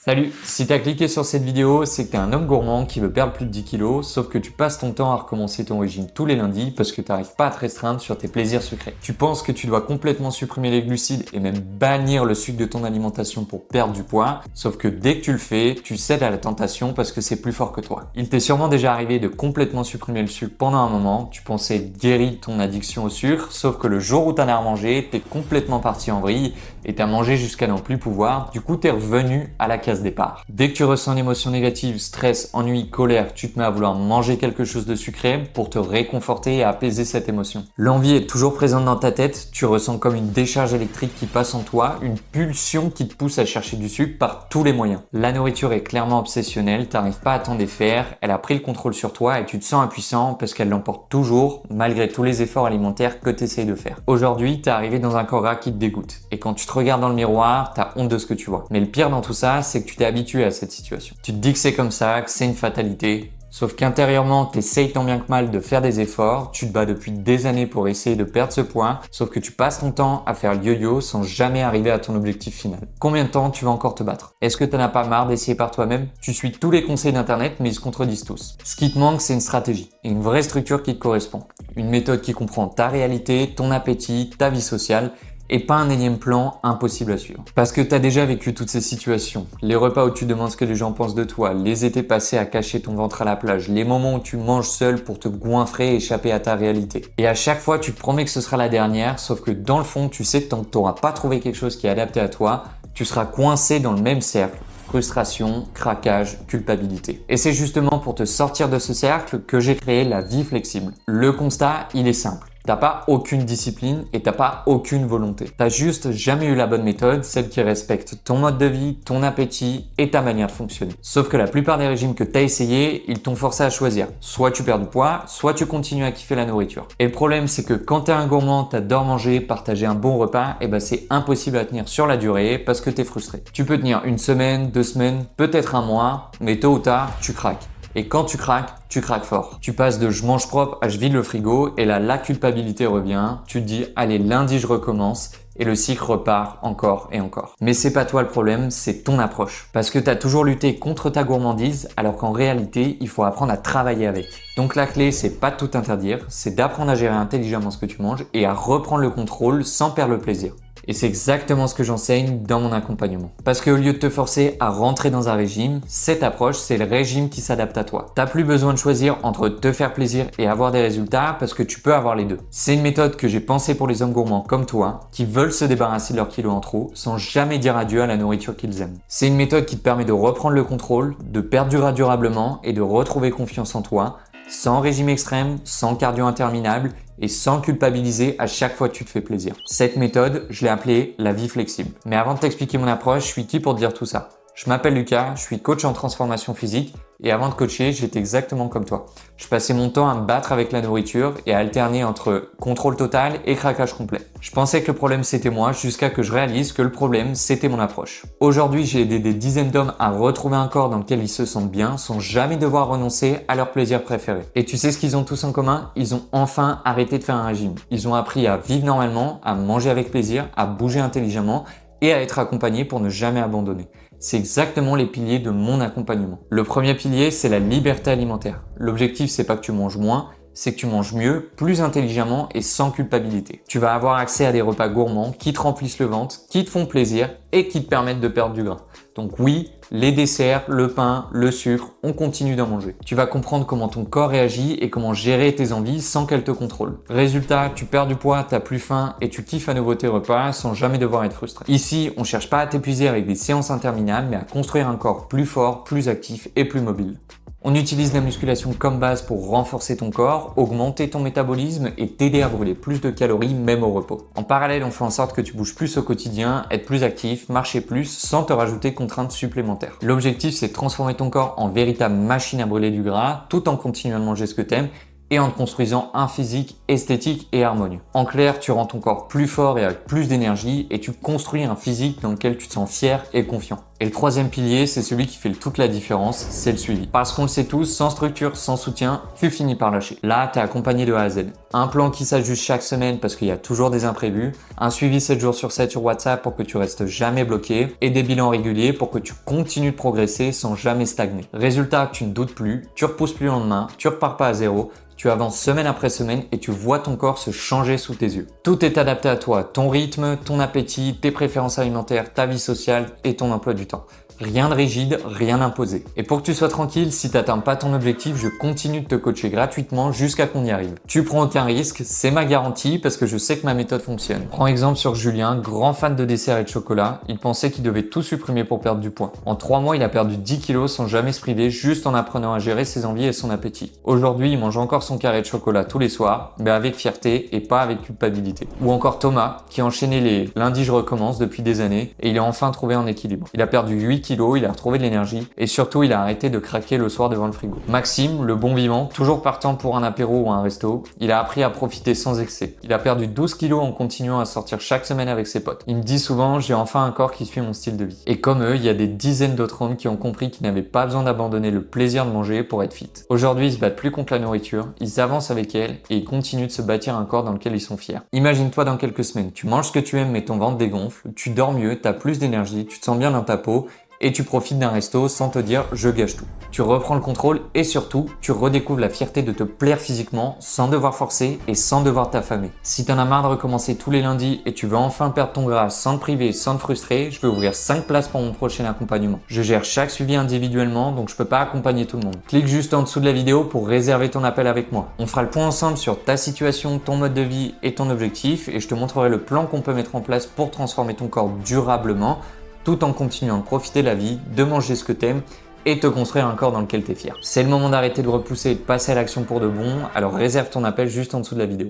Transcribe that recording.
Salut! Si tu as cliqué sur cette vidéo, c'est que tu es un homme gourmand qui veut perdre plus de 10 kilos, sauf que tu passes ton temps à recommencer ton régime tous les lundis parce que tu n'arrives pas à te restreindre sur tes plaisirs sucrés. Tu penses que tu dois complètement supprimer les glucides et même bannir le sucre de ton alimentation pour perdre du poids, sauf que dès que tu le fais, tu cèdes à la tentation parce que c'est plus fort que toi. Il t'est sûrement déjà arrivé de complètement supprimer le sucre pendant un moment, tu pensais être guéri de ton addiction au sucre, sauf que le jour où tu en as remangé, tu es complètement parti en vrille et tu as mangé jusqu'à n'en plus pouvoir, du coup tu es revenu à la case départ. Dès que tu ressens une émotion négative, stress, ennui, colère, tu te mets à vouloir manger quelque chose de sucré pour te réconforter et apaiser cette émotion. L'envie est toujours présente dans ta tête, tu ressens comme une décharge électrique qui passe en toi, une pulsion qui te pousse à chercher du sucre par tous les moyens. La nourriture est clairement obsessionnelle, t'arrives pas à t'en défaire, elle a pris le contrôle sur toi et tu te sens impuissant parce qu'elle l'emporte toujours malgré tous les efforts alimentaires que tu essayes de faire. Aujourd'hui, t'es arrivé dans un corps qui te dégoûte et quand tu te regardes dans le miroir, t'as honte de ce que tu vois. Mais le pire dans tout ça, c'est que tu t'es habitué à cette situation. Tu te dis que c'est comme ça, que c'est une fatalité. Sauf qu'intérieurement, tu essayes tant bien que mal de faire des efforts, tu te bats depuis des années pour essayer de perdre ce poids, sauf que tu passes ton temps à faire le yo-yo sans jamais arriver à ton objectif final. Combien de temps tu vas encore te battre? Est-ce que tu n'en as pas marre d'essayer par toi-même? Tu suis tous les conseils d'internet mais ils se contredisent tous. Ce qui te manque, c'est une stratégie et une vraie structure qui te correspond. Une méthode qui comprend ta réalité, ton appétit, ta vie sociale et pas un énième plan impossible à suivre. Parce que tu as déjà vécu toutes ces situations. Les repas où tu demandes ce que les gens pensent de toi, les étés passés à cacher ton ventre à la plage, les moments où tu manges seul pour te goinfrer et échapper à ta réalité. Et à chaque fois, tu te promets que ce sera la dernière, sauf que dans le fond, tu sais que tant que tu n'auras pas trouvé quelque chose qui est adapté à toi, tu seras coincé dans le même cercle. Frustration, craquage, culpabilité. Et c'est justement pour te sortir de ce cercle que j'ai créé la vie flexible. Le constat, il est simple. T'as pas aucune discipline et t'as pas aucune volonté. T'as juste jamais eu la bonne méthode, celle qui respecte ton mode de vie, ton appétit et ta manière de fonctionner. Sauf que la plupart des régimes que t'as essayé, ils t'ont forcé à choisir. Soit tu perds du poids, soit tu continues à kiffer la nourriture. Et le problème, c'est que quand t'es un gourmand, t'adores manger, partager un bon repas, et ben c'est impossible à tenir sur la durée parce que t'es frustré. Tu peux tenir une semaine, 2 semaines, peut-être un mois, mais tôt ou tard, tu craques. Et quand tu craques fort. Tu passes de je mange propre à je vide le frigo et là, la culpabilité revient. Tu te dis, allez, lundi, je recommence. Et le cycle repart encore et encore. Mais c'est pas toi le problème, c'est ton approche. Parce que tu as toujours lutté contre ta gourmandise, alors qu'en réalité, il faut apprendre à travailler avec. Donc la clé, c'est pas de tout interdire, c'est d'apprendre à gérer intelligemment ce que tu manges et à reprendre le contrôle sans perdre le plaisir. Et c'est exactement ce que j'enseigne dans mon accompagnement. Parce qu'au lieu de te forcer à rentrer dans un régime, cette approche, c'est le régime qui s'adapte à toi. T'as plus besoin de choisir entre te faire plaisir et avoir des résultats parce que tu peux avoir les deux. C'est une méthode que j'ai pensée pour les hommes gourmands comme toi, qui veulent se débarrasser de leurs kilos en trop sans jamais dire adieu à la nourriture qu'ils aiment. C'est une méthode qui te permet de reprendre le contrôle, de perdurer durablement et de retrouver confiance en toi, sans régime extrême, sans cardio interminable et sans culpabiliser à chaque fois que tu te fais plaisir. Cette méthode, je l'ai appelée la vie flexible. Mais avant de t'expliquer mon approche, je suis qui pour te dire tout ça? Je m'appelle Lucas, je suis coach en transformation physique et avant de coacher, j'étais exactement comme toi. Je passais mon temps à me battre avec la nourriture et à alterner entre contrôle total et craquage complet. Je pensais que le problème c'était moi jusqu'à que je réalise que le problème c'était mon approche. Aujourd'hui, j'ai aidé des dizaines d'hommes à retrouver un corps dans lequel ils se sentent bien sans jamais devoir renoncer à leur plaisir préféré. Et tu sais ce qu'ils ont tous en commun? Ils ont enfin arrêté de faire un régime. Ils ont appris à vivre normalement, à manger avec plaisir, à bouger intelligemment et à être accompagnés pour ne jamais abandonner. C'est exactement les piliers de mon accompagnement. Le premier pilier, c'est la liberté alimentaire. L'objectif, c'est pas que tu manges moins, c'est que tu manges mieux, plus intelligemment et sans culpabilité. Tu vas avoir accès à des repas gourmands qui te remplissent le ventre, qui te font plaisir et qui te permettent de perdre du gras. Donc oui, les desserts, le pain, le sucre, on continue d'en manger. Tu vas comprendre comment ton corps réagit et comment gérer tes envies sans qu'elles te contrôlent. Résultat, tu perds du poids, t'as plus faim et tu kiffes à nouveau tes repas sans jamais devoir être frustré. Ici, on cherche pas à t'épuiser avec des séances interminables, mais à construire un corps plus fort, plus actif et plus mobile. On utilise la musculation comme base pour renforcer ton corps, augmenter ton métabolisme et t'aider à brûler plus de calories même au repos. En parallèle, on fait en sorte que tu bouges plus au quotidien, être plus actif, marcher plus sans te rajouter de contraintes supplémentaires. L'objectif, c'est de transformer ton corps en véritable machine à brûler du gras tout en continuant de manger ce que t'aimes et en te construisant un physique esthétique et harmonieux. En clair, tu rends ton corps plus fort et avec plus d'énergie et tu construis un physique dans lequel tu te sens fier et confiant. Et le troisième pilier, c'est celui qui fait toute la différence, c'est le suivi. Parce qu'on le sait tous, sans structure, sans soutien, tu finis par lâcher. Là, tu es accompagné de A à Z. Un plan qui s'ajuste chaque semaine parce qu'il y a toujours des imprévus, un suivi 7 jours sur 7 sur WhatsApp pour que tu restes jamais bloqué et des bilans réguliers pour que tu continues de progresser sans jamais stagner. Résultat, tu ne doutes plus, tu repousses plus le lendemain, tu repars pas à zéro. Tu avances semaine après semaine et tu vois ton corps se changer sous tes yeux. Tout est adapté à toi, ton rythme, ton appétit, tes préférences alimentaires, ta vie sociale et ton emploi du temps. Rien de rigide, rien d'imposé. Et pour que tu sois tranquille, si tu n'atteins pas ton objectif, je continue de te coacher gratuitement jusqu'à qu'on y arrive. Tu prends aucun risque, c'est ma garantie parce que je sais que ma méthode fonctionne. Prends exemple sur Julien, grand fan de dessert et de chocolat. Il pensait qu'il devait tout supprimer pour perdre du poids. En 3 mois, il a perdu 10 kilos sans jamais se priver, juste en apprenant à gérer ses envies et son appétit. Aujourd'hui, il mange encore son carré de chocolat tous les soirs, mais avec fierté et pas avec culpabilité. Ou encore Thomas, qui enchaînait les lundis je recommence depuis des années et il a enfin trouvé un équilibre. Il a perdu 8 kilos, il a retrouvé de l'énergie et surtout il a arrêté de craquer le soir devant le frigo. Maxime, le bon vivant, toujours partant pour un apéro ou un resto, il a appris à profiter sans excès. Il a perdu 12 kilos en continuant à sortir chaque semaine avec ses potes. Il me dit souvent, j'ai enfin un corps qui suit mon style de vie. Et comme eux, il y a des dizaines d'autres hommes qui ont compris qu'ils n'avaient pas besoin d'abandonner le plaisir de manger pour être fit. Aujourd'hui, ils se battent plus contre la nourriture, ils avancent avec elle et ils continuent de se bâtir un corps dans lequel ils sont fiers. Imagine-toi dans quelques semaines, tu manges ce que tu aimes mais ton ventre dégonfle, tu dors mieux, tu as plus d'énergie, tu te sens bien dans ta peau et tu profites d'un resto sans te dire je gâche tout. Tu reprends le contrôle et surtout, tu redécouvres la fierté de te plaire physiquement sans devoir forcer et sans devoir t'affamer. Si t'en as marre de recommencer tous les lundis et tu veux enfin perdre ton gras sans te priver, sans te frustrer, je vais ouvrir 5 places pour mon prochain accompagnement. Je gère chaque suivi individuellement donc je peux pas accompagner tout le monde. Clique juste en dessous de la vidéo pour réserver ton appel avec moi. On fera le point ensemble sur ta situation, ton mode de vie et ton objectif et je te montrerai le plan qu'on peut mettre en place pour transformer ton corps durablement tout en continuant de profiter de la vie, de manger ce que t'aimes et te construire un corps dans lequel t'es fier. C'est le moment d'arrêter de repousser et de passer à l'action pour de bon, alors réserve ton appel juste en dessous de la vidéo.